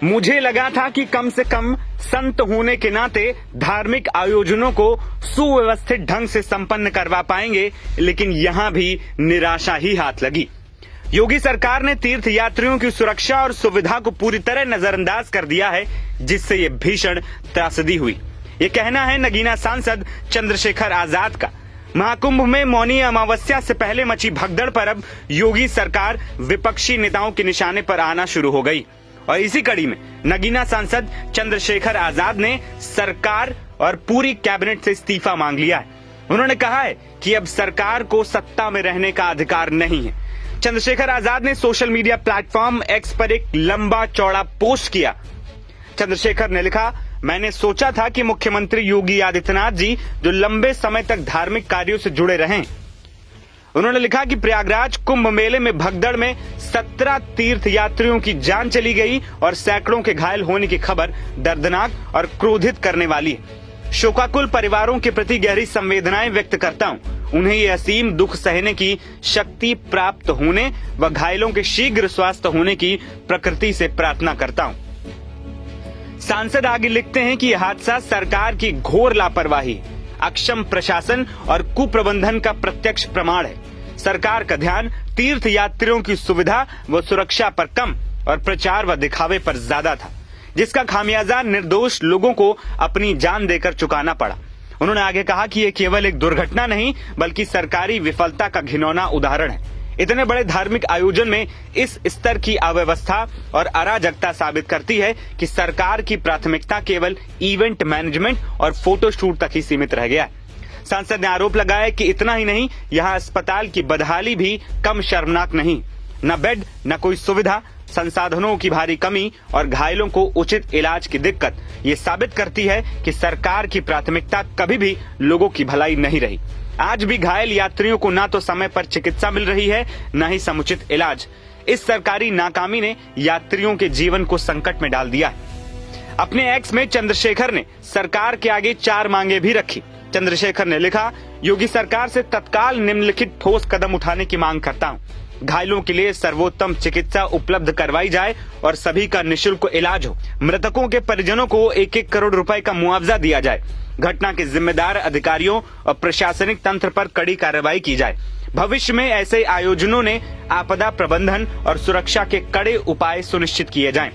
मुझे लगा था कि कम से कम संत होने के नाते धार्मिक आयोजनों को सुव्यवस्थित ढंग से संपन्न करवा पाएंगे, लेकिन यहां भी निराशा ही हाथ लगी। योगी सरकार ने तीर्थ यात्रियों की सुरक्षा और सुविधा को पूरी तरह नजरअंदाज कर दिया है, जिससे ये भीषण त्रासदी हुई। ये कहना है नगीना सांसद चंद्रशेखर आजाद का। महाकुंभ में मौनी अमावस्या से पहले मची भगदड़ पर अब योगी सरकार विपक्षी नेताओं के निशाने पर आना शुरू हो गई और इसी कड़ी में नगीना सांसद चंद्रशेखर आजाद ने सरकार और पूरी कैबिनेट से इस्तीफा मांग लिया है। उन्होंने कहा है कि अब सरकार को सत्ता में रहने का अधिकार नहीं है। चंद्रशेखर आजाद ने सोशल मीडिया प्लेटफॉर्म एक्स पर एक लंबा चौड़ा पोस्ट किया। चंद्रशेखर ने लिखा, मैंने सोचा था कि मुख्यमंत्री योगी आदित्यनाथ जी जो लंबे समय तक धार्मिक कार्यों से जुड़े रहे। उन्होंने लिखा कि प्रयागराज कुंभ मेले में भगदड़ में 17 तीर्थ यात्रियों की जान चली गई और सैकड़ों के घायल होने की खबर दर्दनाक और क्रोधित करने वाली है। शोकाकुल परिवारों के प्रति गहरी संवेदनाएं व्यक्त करता हूं। उन्हें ये असीम दुख सहने की शक्ति प्राप्त होने व घायलों के शीघ्र स्वस्थ होने की प्रकृति से प्रार्थना करता हूं। सांसद आगे लिखते हैं कि यह हादसा सरकार की घोर लापरवाही, अक्षम प्रशासन और कुप्रबंधन का प्रत्यक्ष प्रमाण है। सरकार का ध्यान तीर्थ यात्रियों की सुविधा व सुरक्षा पर कम और प्रचार व दिखावे पर ज्यादा था, जिसका खामियाजा निर्दोष लोगों को अपनी जान देकर चुकाना पड़ा। उन्होंने आगे कहा कि यह केवल एक दुर्घटना नहीं बल्कि सरकारी विफलता का घिनौना उदाहरण है। इतने बड़े धार्मिक आयोजन में इस स्तर की अव्यवस्था और अराजकता साबित करती है कि सरकार की प्राथमिकता केवल इवेंट मैनेजमेंट और फोटो शूट तक ही सीमित रह गया है। सांसद ने आरोप लगाया कि इतना ही नहीं, यहां अस्पताल की बदहाली भी कम शर्मनाक नहीं। न बेड, न कोई सुविधा, संसाधनों की भारी कमी और घायलों को उचित इलाज की दिक्कत ये साबित करती है कि सरकार की प्राथमिकता कभी भी लोगों की भलाई नहीं रही। आज भी घायल यात्रियों को ना तो समय पर चिकित्सा मिल रही है, न ही समुचित इलाज। इस सरकारी नाकामी ने यात्रियों के जीवन को संकट में डाल दिया है। अपने एक्स में चंद्रशेखर ने सरकार के आगे 4 मांगे भी रखी। चंद्रशेखर ने लिखा, योगी सरकार से तत्काल निम्नलिखित ठोस कदम उठाने की मांग करता हूं। घायलों के लिए सर्वोत्तम चिकित्सा उपलब्ध करवाई जाए और सभी का निःशुल्क इलाज हो। मृतकों के परिजनों को 1-1 करोड़ रुपए का मुआवजा दिया जाए। घटना के जिम्मेदार अधिकारियों और प्रशासनिक तंत्र पर कड़ी कार्रवाई की जाए। भविष्य में ऐसे आयोजनों ने आपदा प्रबंधन और सुरक्षा के कड़े उपाय सुनिश्चित किए जाएं।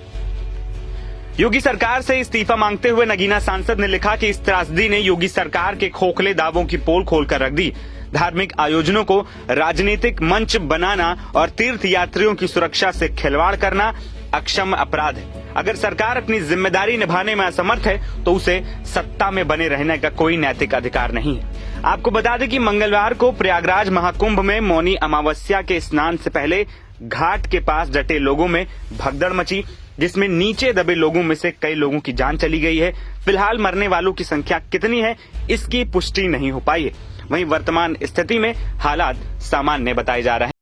योगी सरकार से इस्तीफा मांगते हुए नगीना सांसद ने लिखा कि इस त्रासदी ने योगी सरकार के खोखले दावों की पोल खोलकर रख दी। धार्मिक आयोजनों को राजनीतिक मंच बनाना और तीर्थ यात्रियों की सुरक्षा से खिलवाड़ करना अक्षम अपराध है। अगर सरकार अपनी जिम्मेदारी निभाने में असमर्थ है तो उसे सत्ता में बने रहने का कोई नैतिक अधिकार नहीं है। आपको बता दें कि मंगलवार को प्रयागराज महाकुंभ में मौनी अमावस्या के स्नान से पहले घाट के पास डटे लोगों में भगदड़ मची, जिसमें नीचे दबे लोगों में से कई लोगों की जान चली गई है। फिलहाल मरने वालों की संख्या कितनी है, इसकी पुष्टि नहीं हो पाई है। वहीं वर्तमान स्थिति में हालात सामान्य बताए जा रहे हैं।